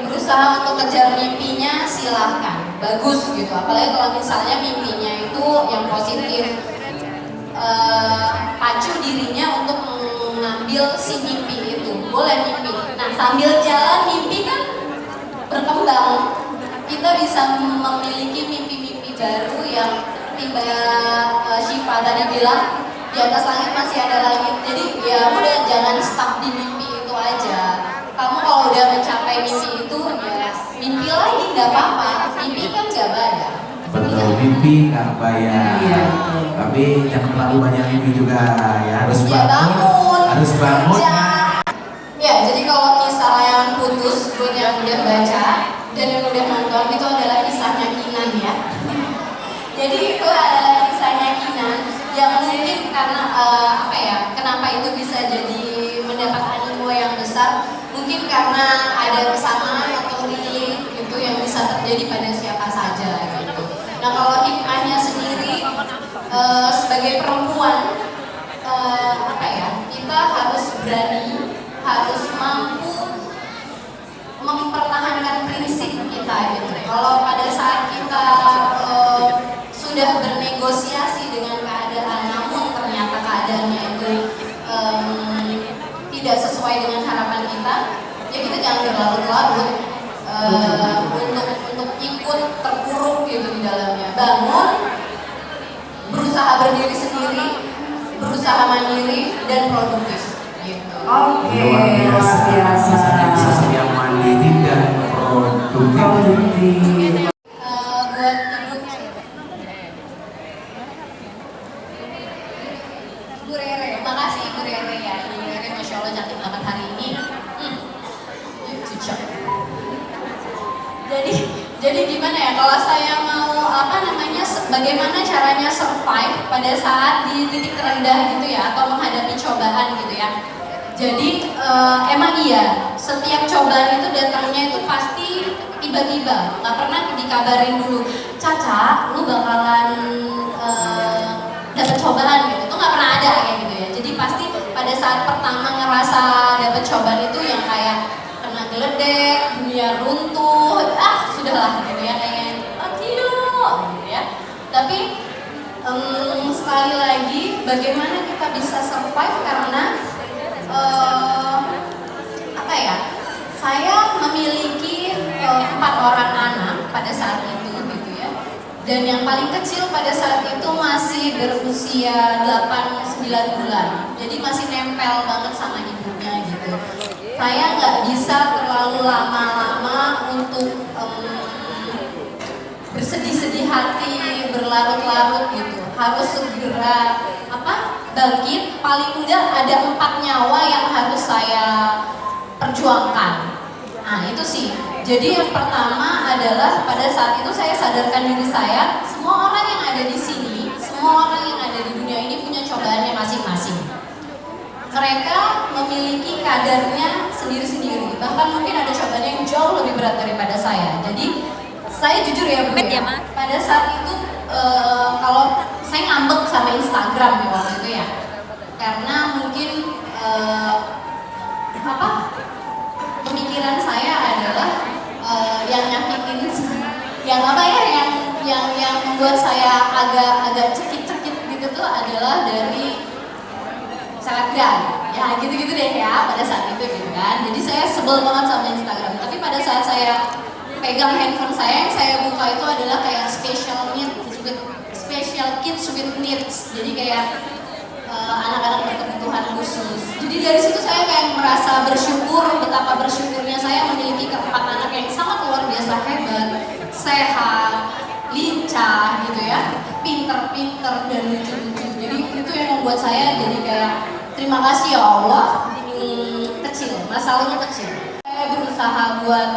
berusaha untuk kejar mimpinya silahkan, bagus gitu. Apalagi kalau misalnya mimpinya itu yang positif, pacu dirinya untuk mengambil si mimpi itu, boleh mimpi. Nah sambil jalan mimpi kan berkembang, kita bisa memiliki mimpi-mimpi baru yang tiba Syifa tadi bilang di atas langit masih ada langit. Jadi ya udah jangan stuck di mimpi itu aja. Kamu kalau udah mencapai mimpi itu ya mimpi lagi nggak apa-apa. Mimpi kan nggak bayar. Betul, mimpi nggak bayar. Iya. Tapi jangan terlalu banyak mimpi juga ya. Harus bangun. Harus bangun. Ya, jadi kalau kisah layangan putus buat yang udah baca dan yang udah nonton itu adalah kisahnya Kinan ya. Jadi itu adalah kisahnya Kinan yang mungkin karena kenapa itu bisa jadi mendapat animo yang besar, mungkin karena ada kesamaan atau relate gitu yang bisa terjadi pada siapa saja gitu. Nah kalau hikmahnya sendiri sebagai perempuan kita harus berani, harus mampu mempertahankan prinsip kita gitu. Kalau pada saat kita sudah bernegosiasi dengan keadaan, namun ternyata keadaannya itu tidak sesuai dengan harapan kita, ya kita jangan berlarut-larut untuk ikut terpuruk gitu di dalamnya. Bangun, berusaha berdiri sendiri, berusaha mandiri dan produktif. Gitu. Oke, luar biasa. Bisa yang mandiri dan produktif. Bu Rere, makasih Bu Rere ya. Bu Rere, masya Allah cantik banget hari ini. Jadi gimana ya? Kalau saya mau bagaimana caranya survive pada saat di titik terendah gitu ya, atau menghadapi cobaan gitu ya. Jadi emang iya, setiap cobaan itu datangnya itu pasti tiba-tiba, nggak pernah dikabarin dulu. Caca, lu bakalan dapet cobaan gitu, itu nggak pernah ada kayak gitu ya. Jadi pasti pada saat pertama ngerasa dapet cobaan itu yang kayak kena geledek, dunia runtuh, sudahlah gitu ya, kayak tidak gitu ya. Tapi sekali lagi bagaimana kita bisa survive karena saya memiliki 4 orang anak pada saat itu gitu ya. Dan yang paling kecil pada saat itu masih berusia 8-9 bulan. Jadi masih nempel banget sama ibunya gitu. Saya nggak bisa terlalu lama-lama untuk bersedih-sedih hati, berlarut-larut gitu. Harus segera bangkit. Paling enggak ada 4 nyawa yang harus saya perjuangkan. Nah itu sih. Jadi yang pertama adalah pada saat itu saya sadarkan diri saya, semua orang yang ada di sini, semua orang yang ada di dunia ini punya cobaannya masing-masing. Mereka memiliki kadarnya sendiri-sendiri. Bahkan mungkin ada cobaan yang jauh lebih berat daripada saya. Jadi saya jujur ya Bu, pada saat itu kalau saya ngambek sama Instagram ya waktu itu ya, karena mungkin pemikiran saya adalah yang nyakitin, yang membuat saya agak cekit-cekit gitu tuh adalah dari selebgram, ya gitu-gitu deh ya pada saat itu gitu kan. Jadi saya sebel banget sama Instagram. Tapi pada saat saya pegang handphone saya, yang saya buka itu adalah kayak special kids with needs. Jadi kayak anak-anak berkebutuhan khusus. Jadi dari situ saya kayak merasa bersyukur, betapa bersyukurnya saya memiliki 4 anak yang sangat luar biasa hebat, sehat, lincah gitu ya, pinter-pinter dan lucu-lucu. Jadi itu yang membuat saya jadi kayak terima kasih ya Allah. Kecil, masalahnya kecil. Saya berusaha buat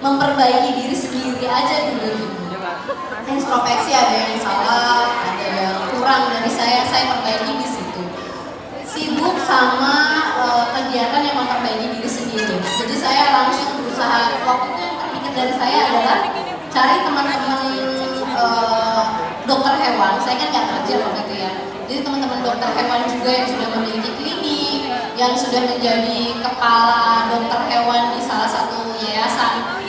memperbaiki diri sendiri aja dulu gitu. Introspeksi, ada yang salah, ada yang kurang dari saya perbaiki di situ. Sibuk sama kegiatan yang memperbaiki diri sendiri. Jadi saya langsung berusaha, waktu itu yang terpikir dari saya adalah cari teman-teman dokter hewan. Saya kan nggak kerja waktu itu ya. Jadi teman-teman dokter hewan juga yang sudah memiliki klinik, yang sudah menjadi kepala dokter hewan di salah satu yayasan.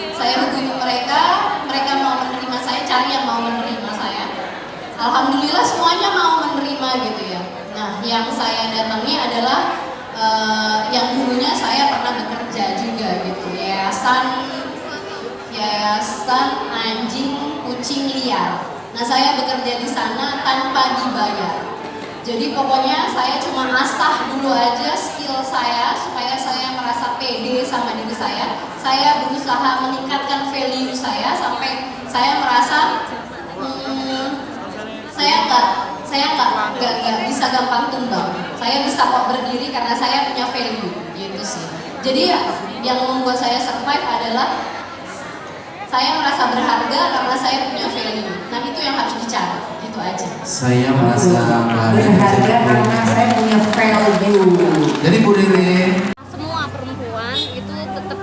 alhamdulillah semuanya mau menerima gitu ya. Nah, yang saya datangi adalah yang dulunya saya pernah bekerja juga gitu, yayasan anjing kucing liar. Nah, saya bekerja di sana tanpa dibayar. Jadi pokoknya saya cuma asah dulu aja skill saya supaya saya merasa pede sama diri saya. Saya berusaha meningkatkan value saya sampai saya merasa saya nggak bisa gampang tumbang. Saya bisa kok berdiri karena saya punya value gitu sih. Jadi yang membuat saya survive adalah saya merasa berharga karena saya punya value. Nah, itu yang harus dicari, gitu aja. Saya merasa berharga karena saya punya value. Jadi Bu Rere, Semua perempuan itu tetap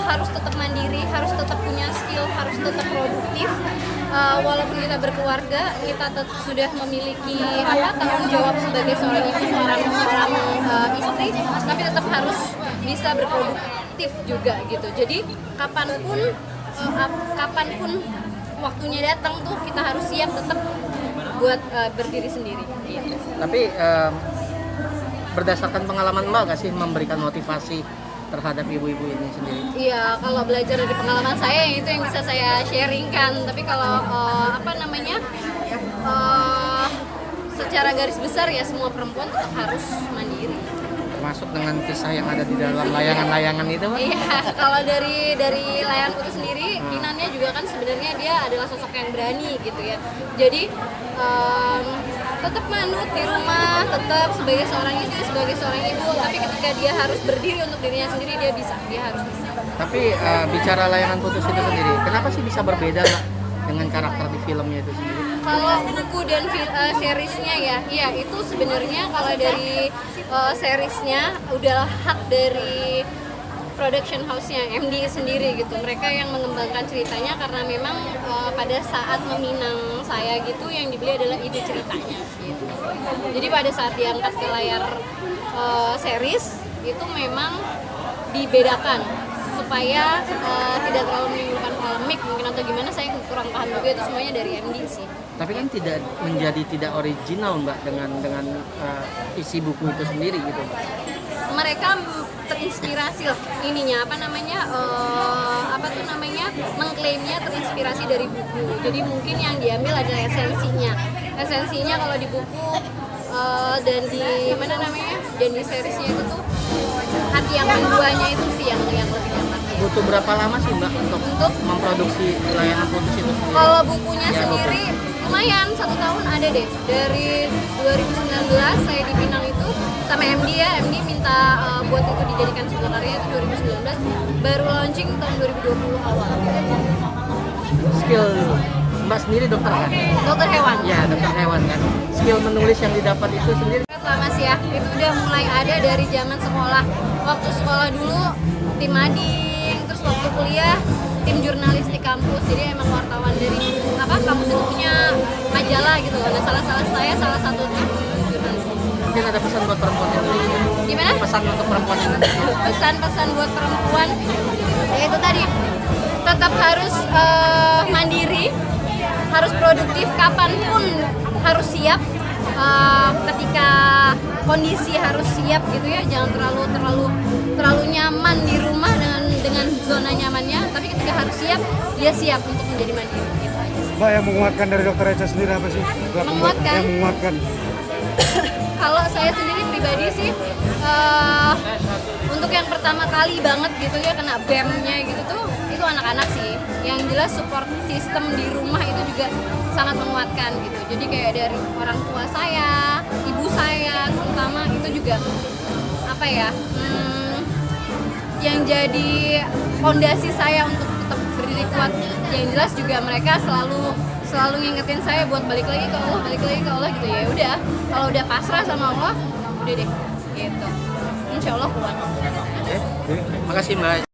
harus tetap mandiri, harus tetap punya skill, harus tetap produktif. Walaupun kita berkeluarga, kita sudah memiliki tanggung jawab sebagai seorang ibu, seorang istri, tapi tetap harus bisa berproduktif juga gitu. Jadi kapanpun waktunya datang tuh kita harus siap tetap buat berdiri sendiri. Gitu. Tapi berdasarkan pengalaman Mbak gak sih memberikan motivasi terhadap ibu-ibu ini sendiri? Iya, kalau belajar dari pengalaman saya itu yang bisa saya sharingkan. Tapi kalau secara garis besar ya semua perempuan tetap harus mandiri. Termasuk dengan kisah yang ada di dalam layangan-layangan itu, Mbak? Iya, kalau dari layangan putus sendiri, Kinannya juga kan sebenarnya dia adalah sosok yang berani gitu ya. Jadi tetap manut di rumah, tetap sebagai seorang istri, sebagai seorang ibu. Tapi ketika dia harus berdiri untuk dirinya sendiri, dia harus bisa. Tapi bicara layangan putus itu sendiri, kenapa sih bisa berbeda Mbak dengan karakter di filmnya itu sendiri? Kalau buku dan seriesnya ya itu sebenarnya kalau dari seriesnya udah hak dari production house-nya MD sendiri gitu. Mereka yang mengembangkan ceritanya karena memang pada saat meminang saya gitu yang dibeli adalah ide ceritanya gitu. Jadi pada saat diangkat ke layar series itu memang dibedakan supaya tidak terlalu menimbulkan polemik mungkin atau gimana, saya kurang paham juga, itu semuanya dari MD sih. Tapi kan tidak original Mbak dengan isi buku itu sendiri gitu. Mereka terinspirasi lah ininya mengklaimnya terinspirasi dari buku. Jadi mungkin yang diambil adalah esensinya kalau di buku dan di seriesnya itu tuh hati yang keduanya itu sih yang lebih dapat. Butuh berapa lama sih Mbak untuk memproduksi layangan putus itu sendiri? Kalau bukunya sendiri lumayan 1 tahun ada deh, dari 2019 saya di Pinang itu sama MD ya, MD minta buat itu dijadikan sebuah karya itu 2019, baru launching tahun 2020 awal. Skill Mbak sendiri dokter kan? Dokter hewan. Ya, dokter hewan kan. Skill menulis yang didapat itu sendiri Lama sih ya, itu udah mulai ada dari zaman sekolah. Waktu sekolah dulu tim mading, terus waktu kuliah tim jurnalistik kampus. Jadi emang wartawan dari kampus itu punya majalah gitu. Nah, salah satu tim jurnalistik. mungkin ada pesan buat perempuan Indonesia. Gimana? Pesan untuk perempuan Indonesia. Pesan-pesan buat perempuan ya itu tadi, tetap harus mandiri, harus produktif, kapanpun harus siap. Ketika kondisi harus siap gitu ya, jangan terlalu nyaman di rumah dengan zona nyamannya, tapi ketika harus siap, dia siap untuk menjadi mandiri gitu aja sih. Mbak, yang menguatkan dari Dokter Echa sendiri apa sih? Menguatkan? Yang menguatkan. Kalau saya sendiri pribadi sih untuk yang pertama kali banget gitu ya kena BEM-nya gitu tuh, itu anak-anak sih. Yang jelas support system di rumah itu juga sangat menguatkan gitu. Jadi kayak dari orang tua saya, ibu saya terutama itu juga yang jadi fondasi saya untuk tetap berdiri kuat. Yang jelas juga mereka selalu ngingetin saya buat balik lagi ke Allah gitu ya. Udah, kalau udah pasrah sama Allah, udah deh gitu. Insya Allah kuat. Makasih Mbak.